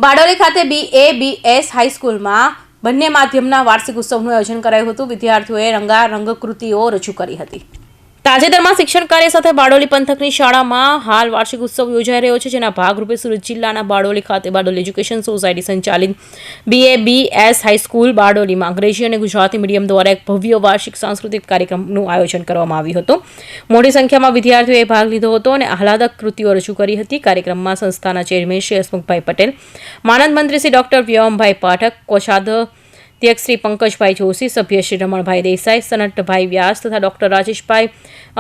બારડોલી ખાતે BABS હાઈસ્કૂલમાં બંને માધ્યમના વાર્ષિક ઉત્સવનું આયોજન કરાયું હતું. વિદ્યાર્થીઓએ રંગારંગ કૃતિઓ રજૂ કરી હતી. તાજેતરમાં શિક્ષણ કાર્ય સાથે બારડોલી પંથકની શાળામાં હાલ વાર્ષિક ઉત્સવ યોજાઈ રહ્યો છે, જેના ભાગરૂપે સુરત જિલ્લાના બારડોલી ખાતે બારડોલી એજ્યુકેશન સોસાયટી સંચાલિત BABS હાઈસ્કૂલ બારડોલીમાં અંગ્રેજી અને ગુજરાતી મીડિયમ દ્વારા એક ભવ્ય વાર્ષિક સાંસ્કૃતિક કાર્યક્રમનું આયોજન કરવામાં આવ્યું હતું. મોટી સંખ્યામાં વિદ્યાર્થીઓએ ભાગ લીધો હતો અને આહલાદક કૃતિઓ રજૂ કરી હતી. કાર્યક્રમમાં સંસ્થાના ચેરમેન શ્રી હસમુખભાઈ પટેલ, માનદ મંત્રી શ્રી ડોક્ટર વ્યોમભાઈ પાઠક, કોષાધ્યક્ષ શ્રી પંકજભાઈ જોશી, સભ્ય શ્રી રમણભાઈ દેસાઈ, સનટભાઈ વ્યાસ તથા ડોક્ટર રાજેશભાઈ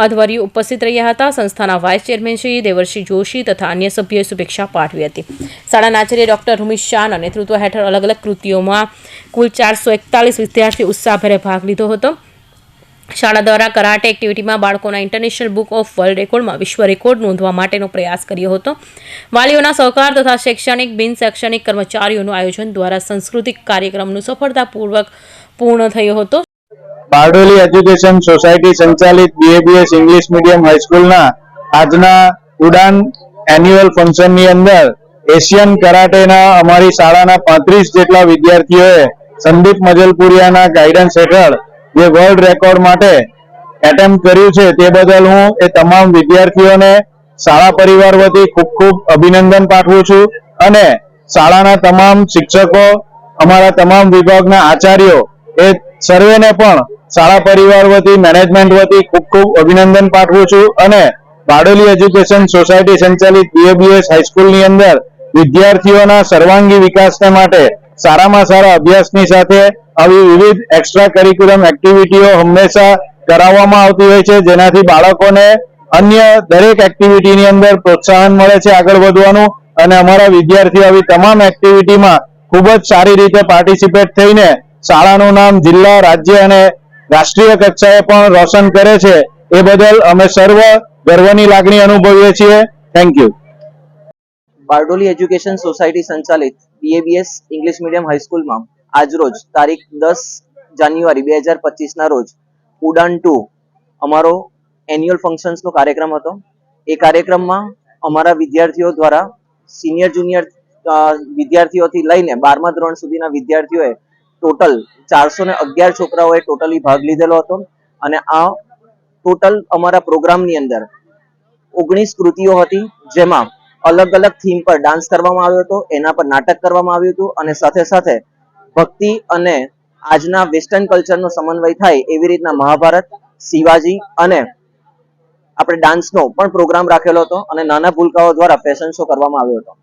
અધવરીય ઉપસ્થિત રહ્યા હતા. સંસ્થાના વાઇસ ચેરમેન શ્રી દેવરસિંહ જોશી તથા અન્ય સભ્યોએ શુભેચ્છા પાઠવી હતી. શાળાના આચાર્ય ડોક્ટર રૂમિશ શાહના નેતૃત્વ હેઠળ અલગ અલગ કૃતિઓમાં કુલ 441 વિદ્યાર્થીઓ ઉત્સાહભેર ભાગ લીધો હતો. શાળા દ્વારા કરાટે એક્ટિવિટીમાં બાળકોના ઇન્ટરનેશનલ બુક ઓફ વર્લ્ડ રેકોર્ડમાં વિશ્વ રેકોર્ડ નોંધવા માટેનો પ્રયાસ કર્યો હતો. વાલીઓના સહકાર તથા શૈક્ષણિક બિન શૈક્ષણિક કર્મચારીઓનું આયોજન દ્વારા સાંસ્કૃતિક કાર્યક્રમનું સફળતાપૂર્વક પૂર્ણ થયો હતો. બારડોલી એજ્યુકેશન સોસાયટી સંચાલિત BABS ઇંગ્લિશ મીડિયમ હાઈસ્કૂલના આજના ઉડાન એન્યુઅલ ફંક્શનની અંદર એશિયન કરાટેના અમારી શાળાના 35 જેટલા વિદ્યાર્થીઓએ સંદીપ મજલપુરિયાના ગાઈડન્સ હેઠળ જે વર્લ્ડ રેકોર્ડ માટે એટેમ્પ્ટ કર્યું છે, તે બદલ હું એ તમામ વિદ્યાર્થીઓને શાળા પરિવાર વતી ખૂબ ખૂબ અભિનંદન પાઠવું છું અને શાળાના તમામ શિક્ષકો, અમારા તમામ વિભાગના આચાર્યો એ સર્વેને પણ શાળા પરિવાર વતી, મેનેજમેન્ટ વતી ખૂબ ખૂબ અભિનંદન પાઠવું છું અને બારડોલી એજ્યુકેશન સોસાયટી સંચાલિત BABS હાઈસ્કૂલની અંદર વિદ્યાર્થીઓના સર્વાંગી વિકાસને માટે સારામાં સારા અભ્યાસની સાથે આવી વિવિધ એક્સ્ટ્રા કરિક્યુલમ એક્ટિવિટીઓ હંમેશા કરાવવામાં આવતી હોય છે, જેનાથી બાળકોને અન્ય દરેક એક્ટિવિટીની અંદર પ્રોત્સાહન મળે છે આગળ વધવાનું અને અમારા વિદ્યાર્થીઓ આવી તમામ એક્ટિવિટીમાં ખૂબ જ સારી રીતે પાર્ટિસિપેટ થઈને શાળાનું નામ જિલ્લા, રાજ્ય અને રાષ્ટ્રીય કક્ષાએ પણ રોશન કરે છે. એ બદલ અમે સર્વ ગર્વની લાગણી અનુભવીએ છીએ. Thank you. Bardoli education society સંચાલિત BABS ઇંગ્લિશ મીડિયમ હાઈસ્કૂલમાં આજરોજ તારીખ 10 જાન્યુઆરી 2025ના રોજ ઉડાન 2 અમારો એન્યુઅલ ફંક્શન્સનો કાર્યક્રમ હતો. એ કાર્યક્રમમાં અમારા વિદ્યાર્થીઓ દ્વારા સિનિયર જુનિયર વિદ્યાર્થીઓથી લઈને 12મા ધોરણ સુધીના વિદ્યાર્થીઓએ ટોટલ 411 છોકરાઓએ ટોટલી ભાગ લીધેલો હતો અને આ ટોટલ અમારા પ્રોગ્રામની અંદર 19 કૃતિઓ હતી, જેમાં અલગ અલગ થીમ પર ડાન્સ કરવામાં આવ્યો હતો, એના પર નાટક કરવામાં આવ્યું હતું અને સાથે સાથે ભક્તિ અને આજના વેસ્ટર્ન કલ્ચરનો સમન્વય થાય એવી રીતના મહાભારત, શિવાજી અને આપણે ડાન્સનો પણ પ્રોગ્રામ રાખેલો હતો અને નાના ભૂલકાઓ દ્વારા ફેશન શો કરવામાં આવ્યો હતો.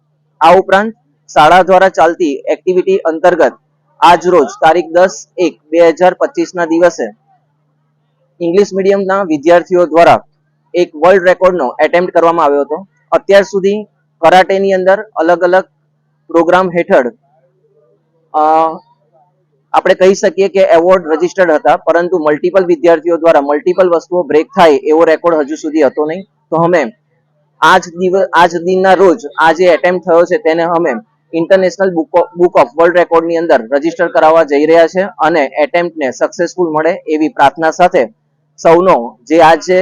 આ ઉપરાંત શાળા દ્વારા ચાલતી એક્ટિવિટી અંતર્ગત આજ રોજ તારીખ 10/1/2025ના દિવસે ઇંગ્લિશ મીડિયમના વિદ્યાર્થીઓ દ્વારા એક વર્લ્ડ રેકોર્ડનો એટેમ્પ્ટ કરવામાં આવ્યો હતો. અત્યાર સુધી કરાટેની અંદર અલગ અલગ પ્રોગ્રામ હેઠળ આપણે કહી શકીએ કે એવોર્ડ રજીસ્ટર્ડ હતા, પરંતુ મલ્ટિપલ વિદ્યાર્થીઓ દ્વારા મલ્ટિપલ વસ્તુઓ બ્રેક થાય એવો રેકોર્ડ હજુ સુધી હતો નહીં. તો અમે આજ દિનના રોજ આ જે એટેમ્પ્ટ થયો છે તેને અમે ઇન્ટરનેશનલ બુક ઓફ વર્લ્ડ રેકોર્ડની અંદર રજીસ્ટર કરાવવા જઈ રહ્યા છે અને એટેમ્પ્ટને સક્સેસફુલ મળે એવી પ્રાર્થના સાથે સૌનો જે આજે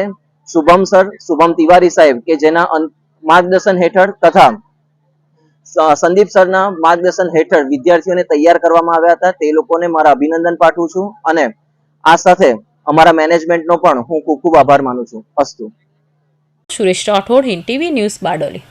શુભમ તિવારી સાહેબ કે જેના માર્ગદર્શન હેઠળ તથા સંદીપ સરના માર્ગદર્શન હેઠળ વિદ્યાર્થીઓને તૈયાર કરવામાં આવ્યા હતા, તે લોકોને મારા અભિનંદન પાઠવું છું અને આ સાથે અમારા મેનેજમેન્ટનો પણ હું ખૂબ ખૂબ આભાર માનું છું. અસ્તુ. Suresh Rathod, Hind TV news, Bardoli.